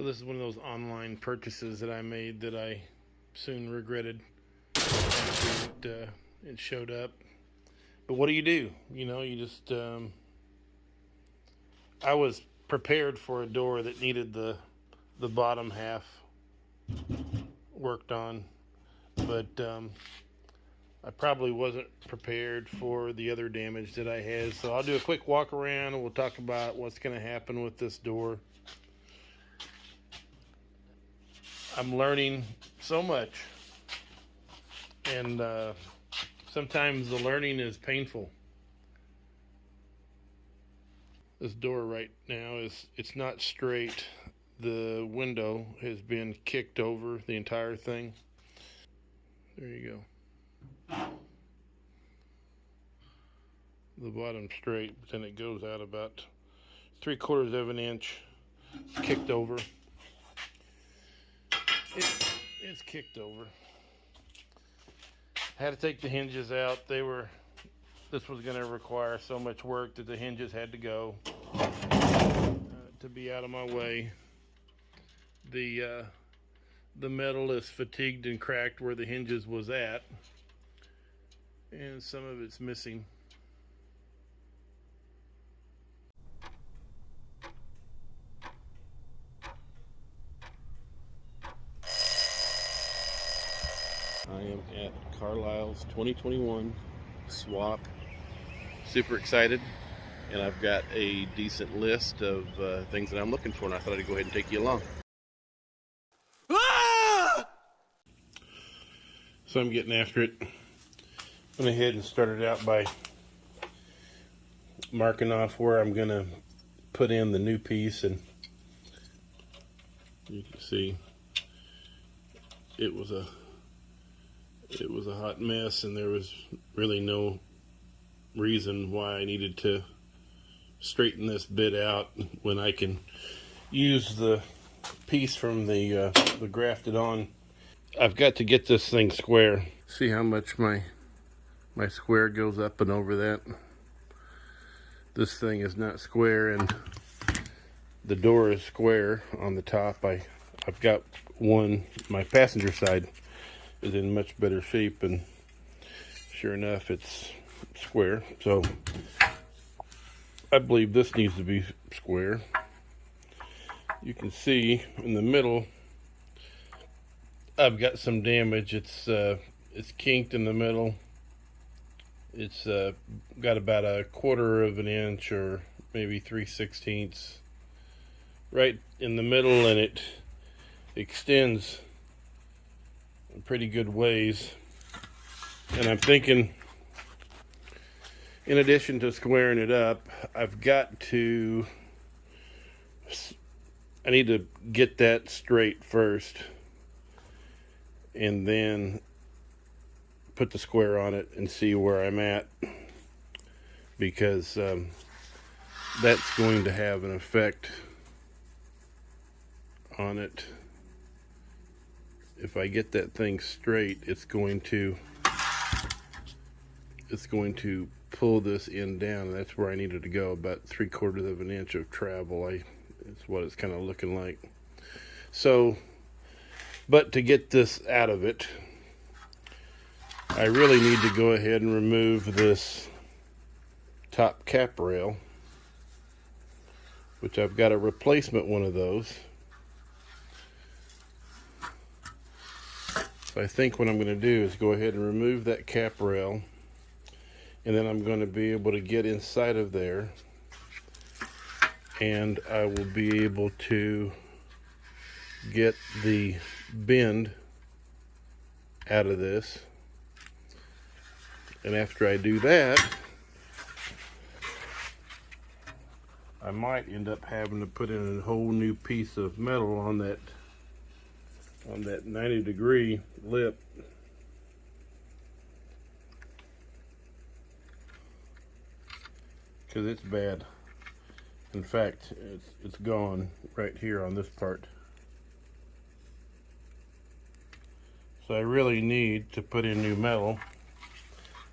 So this is one of those online purchases that I made that I soon regretted after it showed up. But what do? You know, you just, I was prepared for a door that needed the bottom half worked on, but I probably wasn't prepared for the other damage that I had. So I'll do a quick walk around and we'll talk about what's going to happen with this door. I'm learning so much, and sometimes the learning is painful. This door right now it's not straight. The window has been kicked over, the entire thing. There you go. The bottom straight, but then it goes out about 3/4 of an inch, kicked over. It's kicked over. I had to take the hinges out. This was going to require so much work that the hinges had to go to be out of my way. The metal is fatigued and cracked where the hinges was at, and some of it's missing. I am at Carlisle's 2021 swap. Super excited, and I've got a decent list of things that I'm looking for, and I thought I'd go ahead and take you along. Ah! So I'm getting after it. Went ahead and started out by marking off where I'm gonna put in the new piece, and you can see it was a hot mess, and there was really no reason why I needed to straighten this bit out when I can use the piece from the grafted on. I've got to get this thing square. See how much my square goes up and over that? This thing is not square, and the door is square on the top. I've got my passenger side is in much better shape, and sure enough it's square. So I believe this needs to be square. You can see in the middle I've got some damage. It's kinked in the middle. It's got about 1/4 of an inch, or maybe 3/16 right in the middle, and it extends a pretty good ways. And I'm thinking, in addition to squaring it up, I need to get that straight first, and then put the square on it and see where I'm at, because that's going to have an effect on it. If I get that thing straight, it's going to pull this end down, and that's where I needed to go, about 3/4 of an inch of travel. It's what it's kind of looking like. So, but to get this out of it, I really need to go ahead and remove this top cap rail, which I've got a replacement one of those. So I think what I'm going to do is go ahead and remove that cap rail, and then I'm going to be able to get inside of there, and I will be able to get the bend out of this. And after I do that, I might end up having to put in a whole new piece of metal on that 90-degree lip. Because it's bad. In fact, it's gone right here on this part. So I really need to put in new metal.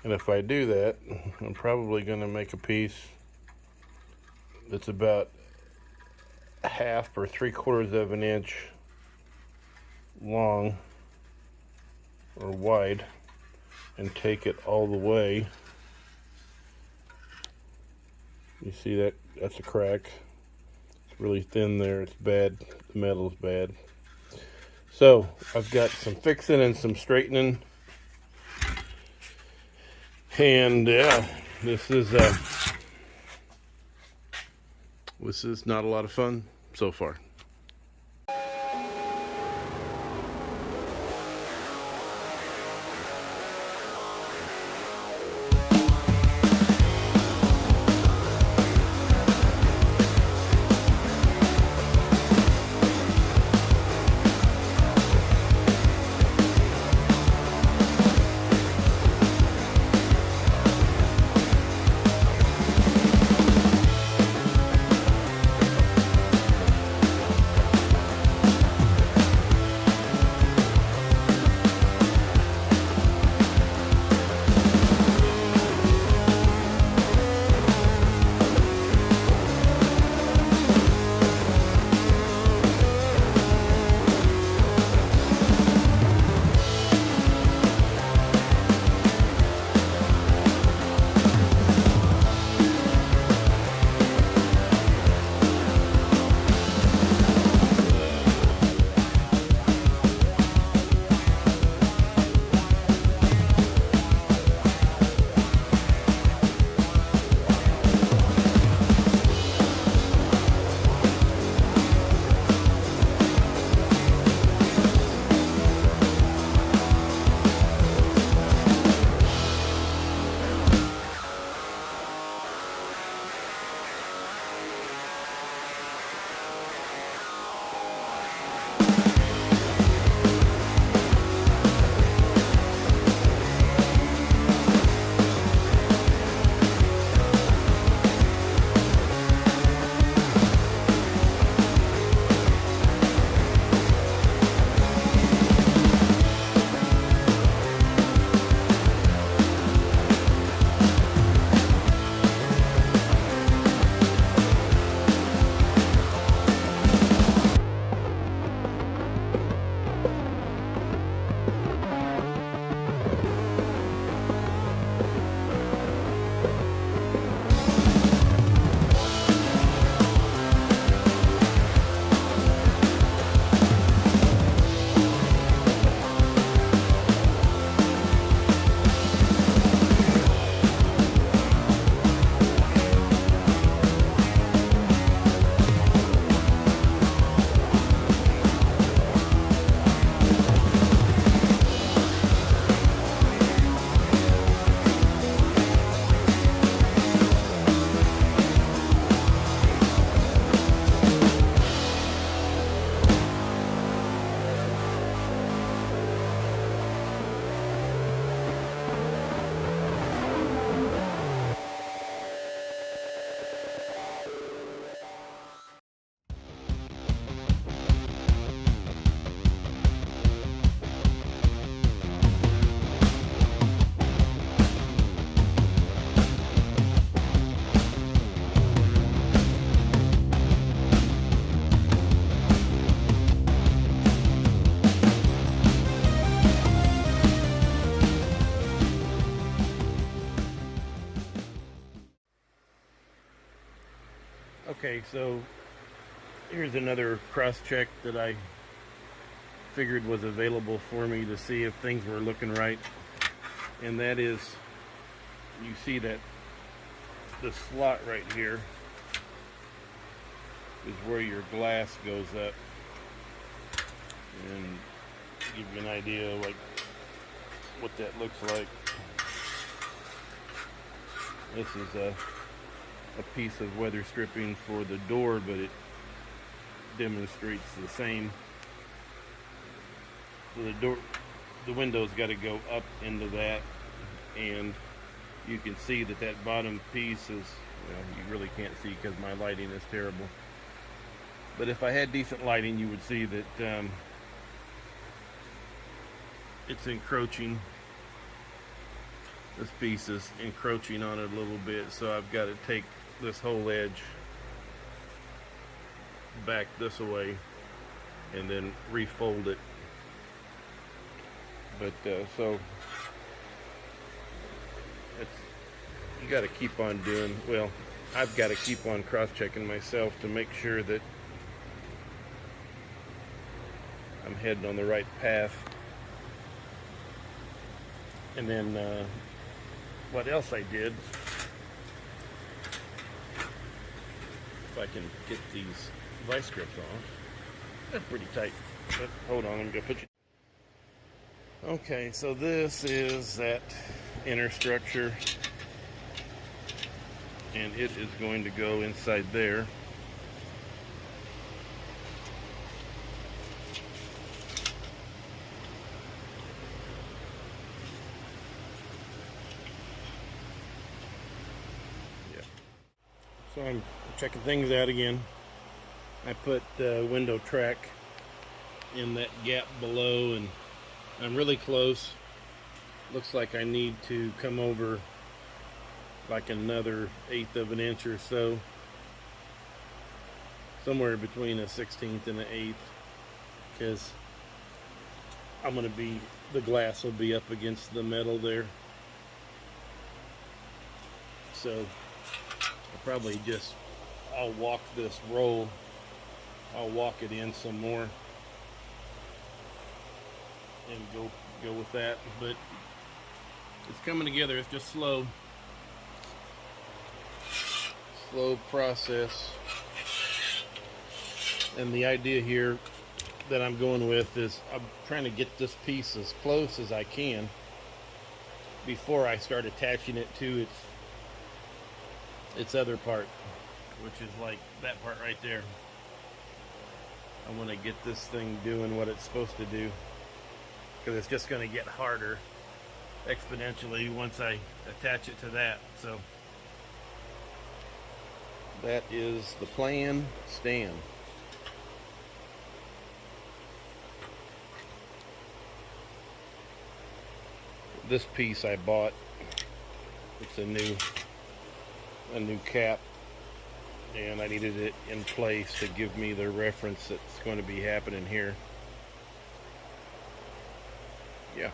And if I do that, I'm probably going to make a piece that's about 1/2 or 3/4 of an inch long or wide and take it all the way. You see that? That's a crack. It's really thin there. It's bad. The metal's bad. So I've got some fixing and some straightening, and yeah, this is not a lot of fun so far. Okay, so here's another cross-check that I figured was available for me to see if things were looking right. And that is, you see that the slot right here is where your glass goes up. And give you an idea like what that looks like. This is a piece of weather stripping for the door, but it demonstrates the same. So the window's got to go up into that, and you can see that that bottom piece is, well, you really can't see because my lighting is terrible. But if I had decent lighting, you would see that it's encroaching. This piece is encroaching on it a little bit, so I've got to take this whole edge back this way and then refold it. But so you got to keep on doing, well, I've got to keep on cross-checking myself to make sure that I'm heading on the right path. And then what else I did, if I can get these vice grips off, they're pretty tight, but hold on, I'm gonna put you. Okay, so this is that inner structure, and it is going to go inside there. Yeah. So I'm checking things out again. I put window track in that gap below, and I'm really close. Looks like I need to come over like another 1/8 of an inch or so, somewhere between a 1/16 and an 1/8, because I'm going to be, the glass will be up against the metal there. So I'll probably just, I'll walk this roll, I'll walk it in some more and go with that. But it's coming together. It's just slow process. And the idea here that I'm going with is I'm trying to get this piece as close as I can before I start attaching it to its other part, which is like that part right there. I want to get this thing doing what it's supposed to do, because it's just going to get harder exponentially once I attach it to that. So that is the plan. Stand. This piece I bought. It's a new cap, and I needed it in place to give me the reference that's going to be happening here. Yeah.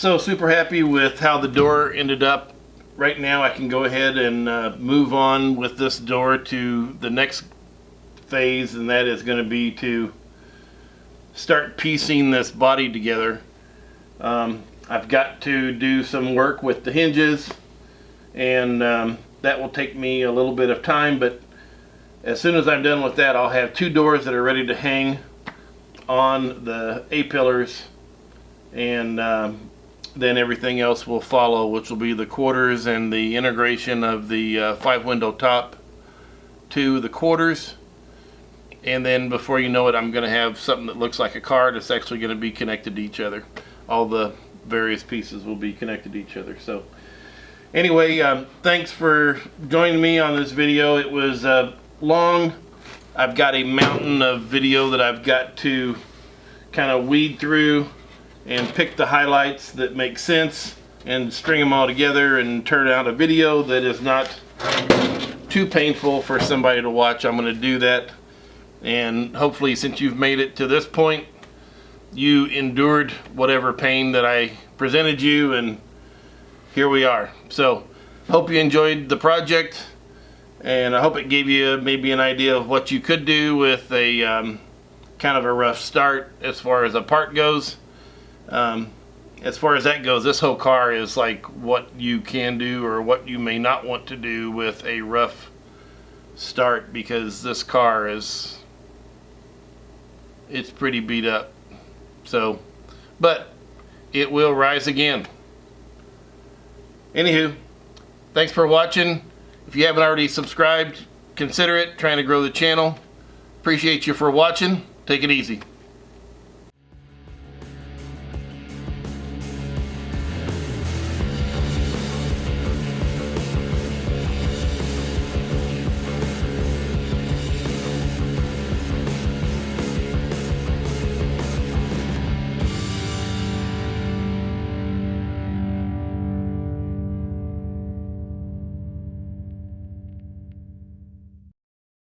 So super happy with how the door ended up. Right now I can go ahead and move on with this door to the next phase, and that is going to be to start piecing this body together. I've got to do some work with the hinges, and that will take me a little bit of time, but as soon as I'm done with that, I'll have two doors that are ready to hang on the A-pillars, and then everything else will follow, which will be the quarters and the integration of the 5-window top to the quarters. And then before you know it, I'm going to have something that looks like a car that's actually going to be connected to each other. All the various pieces will be connected to each other. So anyway, thanks for joining me on this video. It was long. I've got a mountain of video that I've got to kind of weed through and pick the highlights that make sense and string them all together and turn out a video that is not too painful for somebody to watch. I'm going to do that, and hopefully, since you've made it to this point, you endured whatever pain that I presented you, and here we are. So hope you enjoyed the project, and I hope it gave you maybe an idea of what you could do with a kind of a rough start as far as a part goes. As far as that goes, this whole car is like what you can do or what you may not want to do with a rough start, because this car is, it's pretty beat up. So, but it will rise again. Anywho, thanks for watching. If you haven't already subscribed, consider it. Trying to grow the channel. Appreciate you for watching. Take it easy.